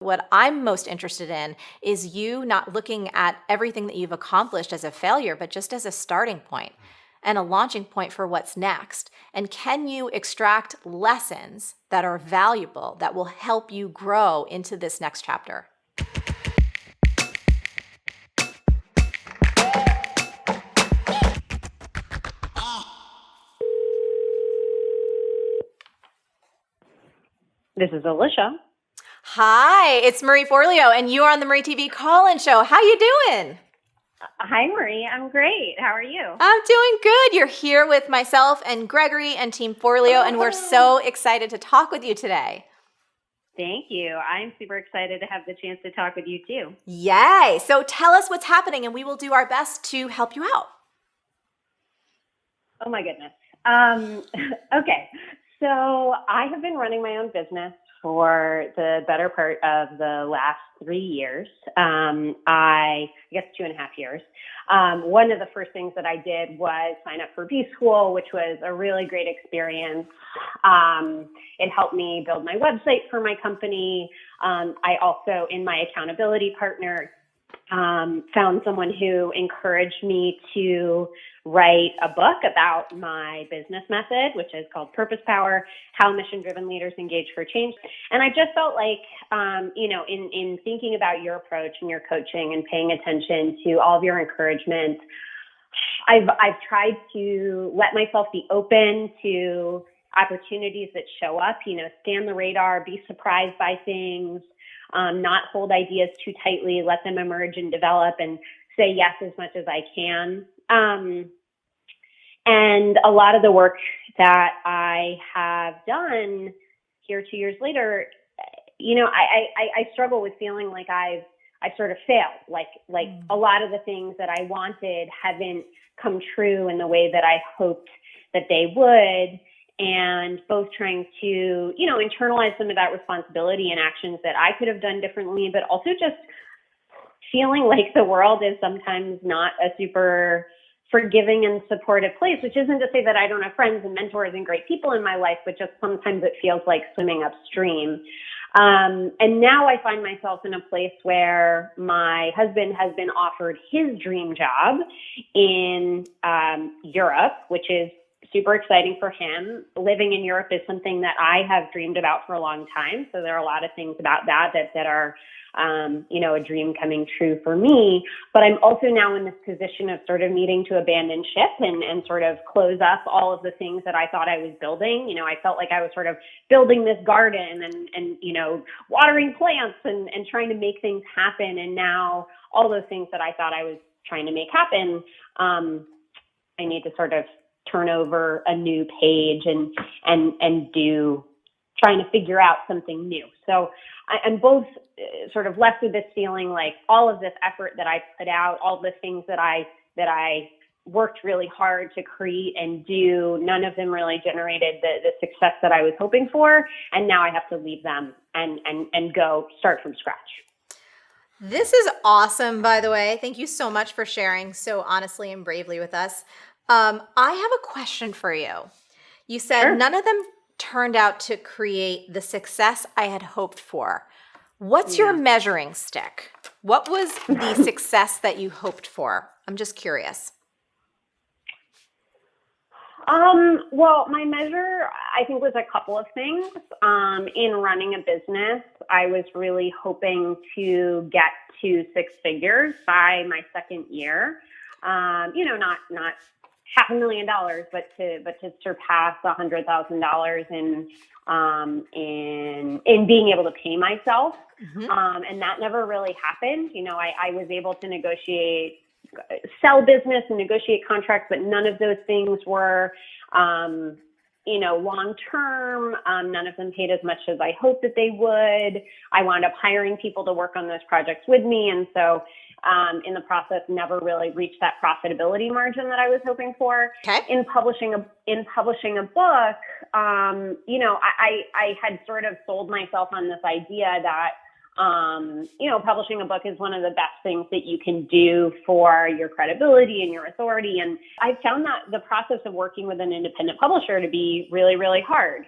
What I'm most interested in is you not looking at everything that you've accomplished as a failure, but just as a starting point and a launching point for what's next. And can you extract lessons that are valuable that will help you grow into this next chapter? This is Alicia. Hi, it's Marie Forleo, and you are on the Marie TV call-in show. How you doing? Hi, Marie. I'm great. How are you? I'm doing good. You're here with myself and Gregory and Team Forleo, and we're so excited to talk with you today. Thank you. I'm super excited to have the chance to talk with you too. Yay. So tell us what's happening, and we will do our best to help you out. Oh my goodness. Okay. So I have been running my own business for the better part of the last 3 years. I guess 2.5 years. One of the first things that I did was sign up for B School, which was a really great experience. It helped me build my website for my company. I also, in my accountability partner, found someone who encouraged me to write a book about my business method, which is called Purpose Power, How Mission-Driven Leaders Engage for Change. And I just felt like, in thinking about your approach and your coaching and paying attention to all of your encouragement, I've tried to let myself be open to opportunities that show up, scan the radar, be surprised by things, not hold ideas too tightly, let them emerge and develop, and say yes as much as I can. And a lot of the work that I have done here 2 years later, I struggle with feeling like I've sort of failed. Like a lot of the things that I wanted haven't come true in the way that I hoped that they would. And both trying to, internalize some of that responsibility and actions that I could have done differently, but also just feeling like the world is sometimes not a super forgiving and supportive place, which isn't to say that I don't have friends and mentors and great people in my life, but just sometimes it feels like swimming upstream. And now I find myself in a place where my husband has been offered his dream job in Europe, which is super exciting for him. Living in Europe is something that I have dreamed about for a long time. So there are a lot of things about that are, a dream coming true for me. But I'm also now in this position of sort of needing to abandon ship and sort of close up all of the things that I thought I was building. I felt like I was sort of building this garden and watering plants and trying to make things happen. And now all those things that I thought I was trying to make happen, I need to sort of turn over a new page and do trying to figure out something new. So I'm both sort of left with this feeling like all of this effort that I put out, all the things that I worked really hard to create and do, none of them really generated the success that I was hoping for. And now I have to leave them and go start from scratch. This is awesome, by the way. Thank you so much for sharing so honestly and bravely with us. I have a question for you. You said Sure. None of them turned out to create the success I had hoped for. What's your measuring stick? What was the success that you hoped for? I'm just curious. Well, my measure, I think, was a couple of things. In running a business, I was really hoping to get to 6 figures by my second year. Not $500,000, but to surpass $100,000 in being able to pay myself. Mm-hmm. And that never really happened. I was able to sell business and negotiate contracts, but none of those things were, long-term. None of them paid as much as I hoped that they would. I wound up hiring people to work on those projects with me. And so, in the process, never really reached that profitability margin that I was hoping for. Okay. In publishing a book, I had sort of sold myself on this idea that, publishing a book is one of the best things that you can do for your credibility and your authority. And I found that the process of working with an independent publisher to be really, really hard.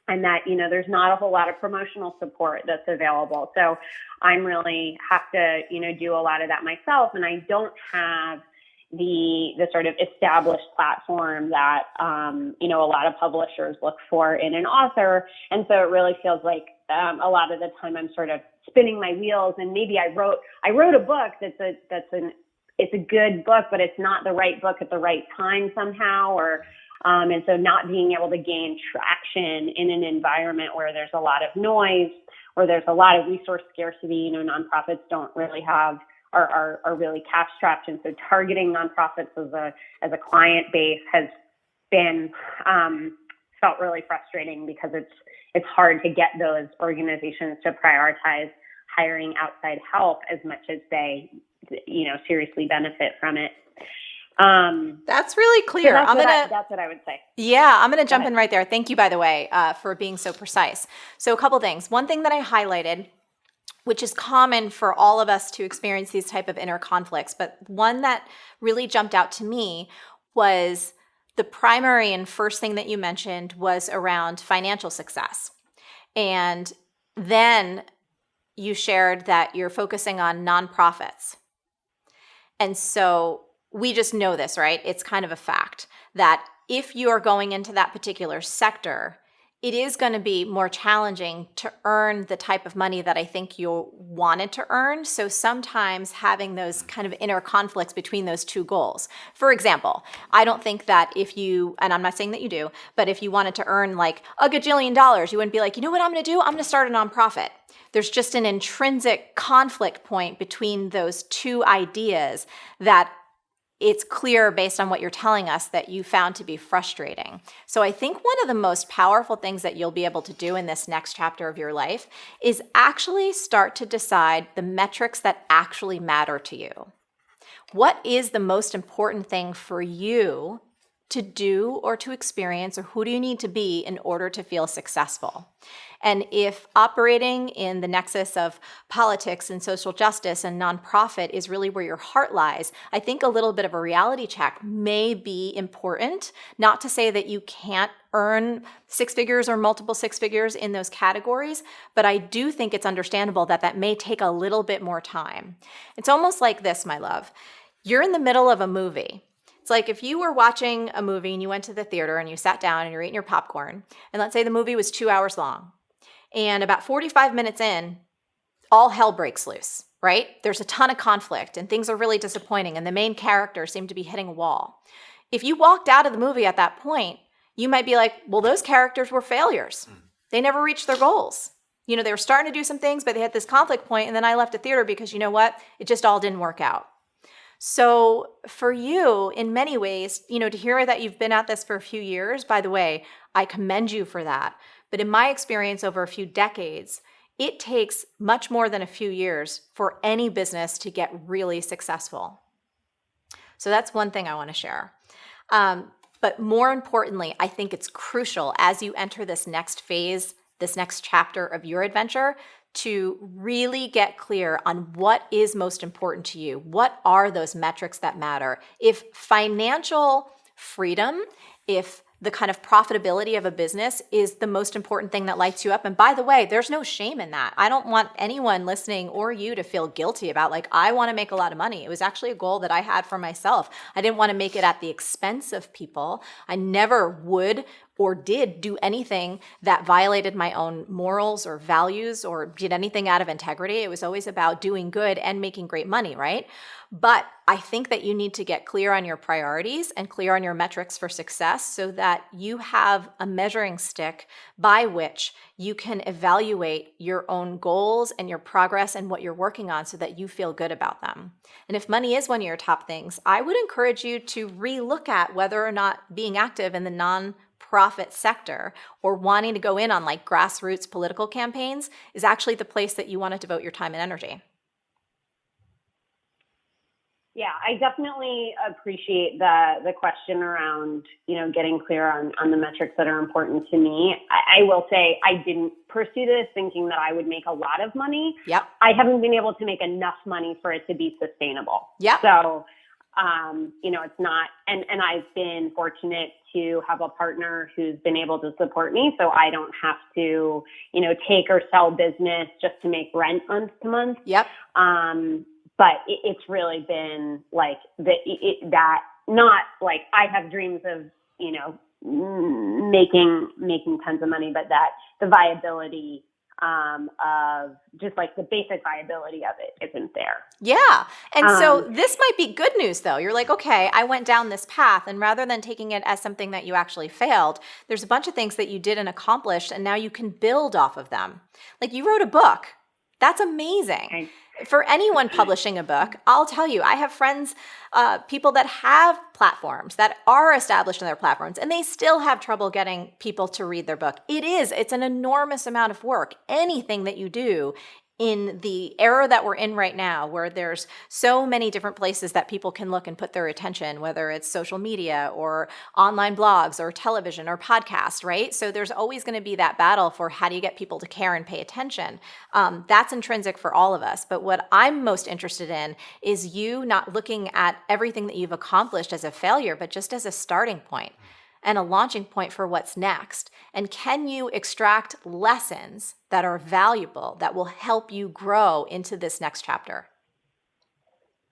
and that, there's not a whole lot of promotional support that's available. So I'm really have to, do a lot of that myself. And I don't have the sort of established platform that, a lot of publishers look for in an author. And so it really feels like a lot of the time I'm sort of spinning my wheels, and maybe I wrote a book it's a good book, but it's not the right book at the right time somehow, and so not being able to gain traction in an environment where there's a lot of noise, where there's a lot of resource scarcity. Nonprofits don't really have, are really cash strapped. And so targeting nonprofits as a client base has been, felt really frustrating, because it's hard to get those organizations to prioritize hiring outside help as much as they, seriously benefit from it. That's really clear. So that's what I would say. Yeah, I'm going to jump in right there. Thank you, by the way, for being so precise. So a couple things. One thing that I highlighted, which is common for all of us to experience these type of inner conflicts, but one that really jumped out to me was the primary and first thing that you mentioned was around financial success. And then you shared that you're focusing on nonprofits. And so we just know this, right? It's kind of a fact that if you are going into that particular sector, it is going to be more challenging to earn the type of money that I think you wanted to earn. So sometimes having those kind of inner conflicts between those two goals. For example, I don't think that if you, and I'm not saying that you do, but if you wanted to earn like a gajillion dollars, you wouldn't be like, you know what I'm going to do? I'm going to start a nonprofit. There's just an intrinsic conflict point between those two ideas that it's clear based on what you're telling us that you found to be frustrating. So I think one of the most powerful things that you'll be able to do in this next chapter of your life is actually start to decide the metrics that actually matter to you. What is the most important thing for you to do or to experience, or who do you need to be in order to feel successful? And if operating in the nexus of politics and social justice and nonprofit is really where your heart lies, I think a little bit of a reality check may be important. Not to say that you can't earn six figures or multiple six figures in those categories, but I do think it's understandable that that may take a little bit more time. It's almost like this, my love. You're in the middle of a movie. It's like if you were watching a movie and you went to the theater and you sat down and you're eating your popcorn, and let's say the movie was 2 hours long. And about 45 minutes in, all hell breaks loose, right? There's a ton of conflict and things are really disappointing and the main characters seem to be hitting a wall. If you walked out of the movie at that point, you might be like, well, those characters were failures. They never reached their goals. They were starting to do some things, but they had this conflict point, and then I left the theater because you know what? It just all didn't work out. So for you, in many ways, to hear that you've been at this for a few years, by the way, I commend you for that. But in my experience over a few decades, it takes much more than a few years for any business to get really successful. So that's one thing I want to share. But more importantly, I think it's crucial as you enter this next phase, this next chapter of your adventure, to really get clear on what is most important to you. What are those metrics that matter? If financial freedom, if the kind of profitability of a business is the most important thing that lights you up. And by the way, there's no shame in that. I don't want anyone listening or you to feel guilty about like, I want to make a lot of money. It was actually a goal that I had for myself. I didn't want to make it at the expense of people. I never would or did do anything that violated my own morals or values or did anything out of integrity. It was always about doing good and making great money, right? But I think that you need to get clear on your priorities and clear on your metrics for success so that you have a measuring stick by which you can evaluate your own goals and your progress and what you're working on so that you feel good about them. And if money is one of your top things, I would encourage you to relook at whether or not being active in the non-profit sector or wanting to go in on like grassroots political campaigns is actually the place that you want to devote your time and energy. Yeah, I definitely appreciate the question around, getting clear on the metrics that are important to me. I will say I didn't pursue this thinking that I would make a lot of money. Yep. I haven't been able to make enough money for it to be sustainable. Yep. So It's not, and I've been fortunate to have a partner who's been able to support me. So I don't have to, take or sell business just to make rent month to month. Yep. But it's really been like that, not like I have dreams of, making tons of money, but that the viability of just like the basic viability of it isn't there. Yeah. And so this might be good news though. You're like, okay, I went down this path, and rather than taking it as something that you actually failed, there's a bunch of things that you did and accomplished, and now you can build off of them. Like you wrote a book. That's amazing. Okay. For anyone publishing a book, I'll tell you, I have friends, people that have platforms that are established in their platforms, and they still have trouble getting people to read their book. It's an enormous amount of work. Anything that you do in the era that we're in right now, where there's so many different places that people can look and put their attention, whether it's social media or online blogs or television or podcasts, right? So there's always going to be that battle for how do you get people to care and pay attention. That's intrinsic for all of us. But what I'm most interested in is you not looking at everything that you've accomplished as a failure, but just as a starting point and a launching point for what's next. And can you extract lessons that are valuable that will help you grow into this next chapter?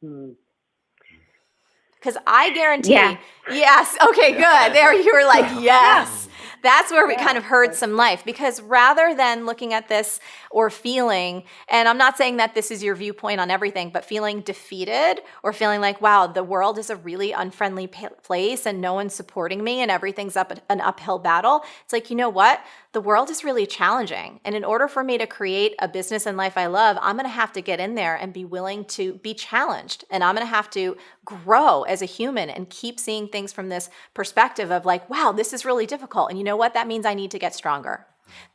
Because I guarantee, yes, okay, good. There you were like, yes. That's where we kind of heard some life, because rather than looking at this or feeling, and I'm not saying that this is your viewpoint on everything, but feeling defeated or feeling like, wow, the world is a really unfriendly place and no one's supporting me and everything's an uphill battle. It's like, you know what? The world is really challenging. And in order for me to create a business and life I love, I'm going to have to get in there and be willing to be challenged. And I'm going to have to grow as a human and keep seeing things from this perspective of like, wow, this is really difficult. And you know what? That means I need to get stronger.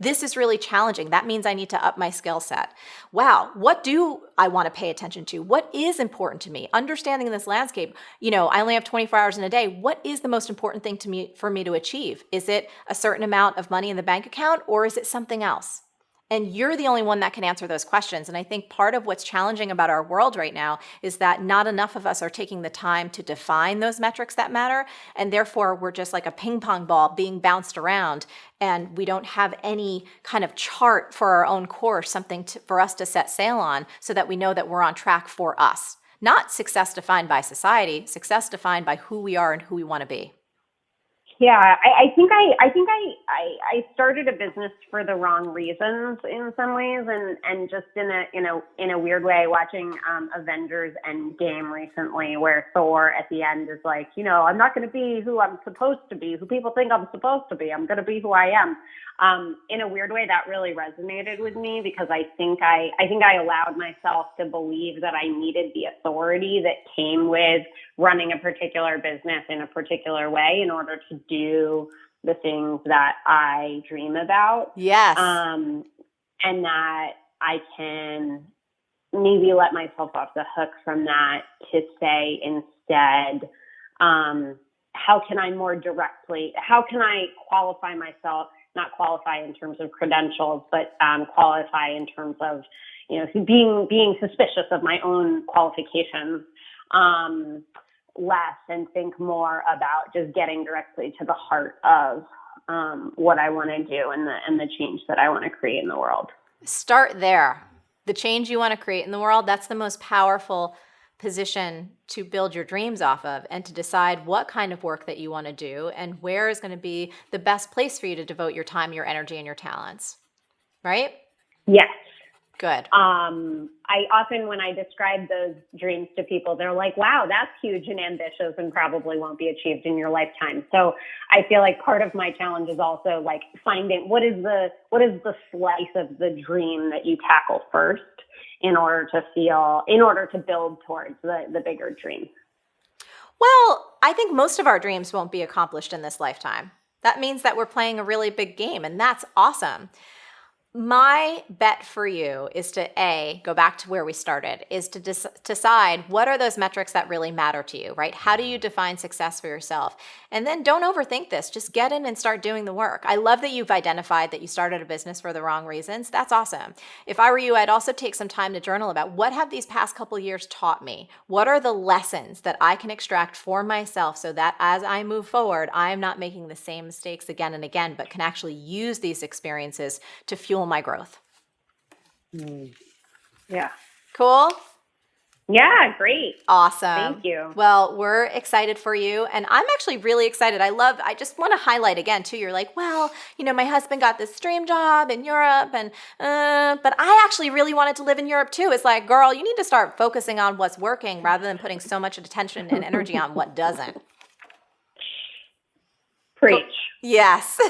This is really challenging. That means I need to up my skill set. Wow, what do I want to pay attention to? What is important to me? Understanding this landscape, I only have 24 hours in a day. What is the most important thing for me to achieve? Is it a certain amount of money in the bank account, or is it something else? And you're the only one that can answer those questions. And I think part of what's challenging about our world right now is that not enough of us are taking the time to define those metrics that matter. And therefore, we're just like a ping pong ball being bounced around. And we don't have any kind of chart for our own course, something for us to set sail on so that we know that we're on track for us. Not success defined by society, success defined by who we are and who we want to be. Yeah, I think I started a business for the wrong reasons in some ways, and just in a weird way, watching Avengers Endgame recently, where Thor at the end is like, I'm not going to be who I'm supposed to be, who people think I'm supposed to be. I'm going to be who I am. In a weird way, that really resonated with me, because I think I allowed myself to believe that I needed the authority that came with running a particular business in a particular way in order to do the things that I dream about. Yes. And that I can maybe let myself off the hook from that to say instead, how can I qualify myself, not qualify in terms of credentials, but qualify in terms of, being suspicious of my own qualifications less, and think more about just getting directly to the heart of what I want to do and the change that I want to create in the world. Start there. The change you want to create in the world, that's the most powerful position to build your dreams off of, and to decide what kind of work that you want to do and where is going to be the best place for you to devote your time, your energy, and your talents. Right? Yes. Good. I often, when I describe those dreams to people, they're like, wow, that's huge and ambitious and probably won't be achieved in your lifetime. So I feel like part of my challenge is also like finding what is the slice of the dream that you tackle first in order to build towards the bigger dream. Well, I think most of our dreams won't be accomplished in this lifetime. That means that we're playing a really big game, and that's awesome. My bet for you is to go back to where we started, is to decide what are those metrics that really matter to you, right? How do you define success for yourself? And then don't overthink this. Just get in and start doing the work. I love that you've identified that you started a business for the wrong reasons. That's awesome. If I were you, I'd also take some time to journal about what have these past couple years taught me? What are the lessons that I can extract for myself so that as I move forward, I am not making the same mistakes again and again, but can actually use these experiences to fuel my growth. Yeah. Cool? Yeah, great. Awesome. Thank you. Well, we're excited for you. And I'm actually really excited. I just want to highlight again, too. You're like, well, my husband got this dream job in Europe, but I actually really wanted to live in Europe, too. It's like, girl, you need to start focusing on what's working rather than putting so much attention and energy on what doesn't. Preach. Yes.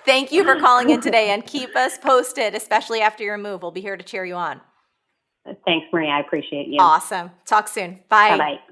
Thank you for calling in today, and keep us posted, especially after your move. We'll be here to cheer you on. Thanks, Maria. I appreciate you. Awesome. Talk soon. Bye. Bye-bye.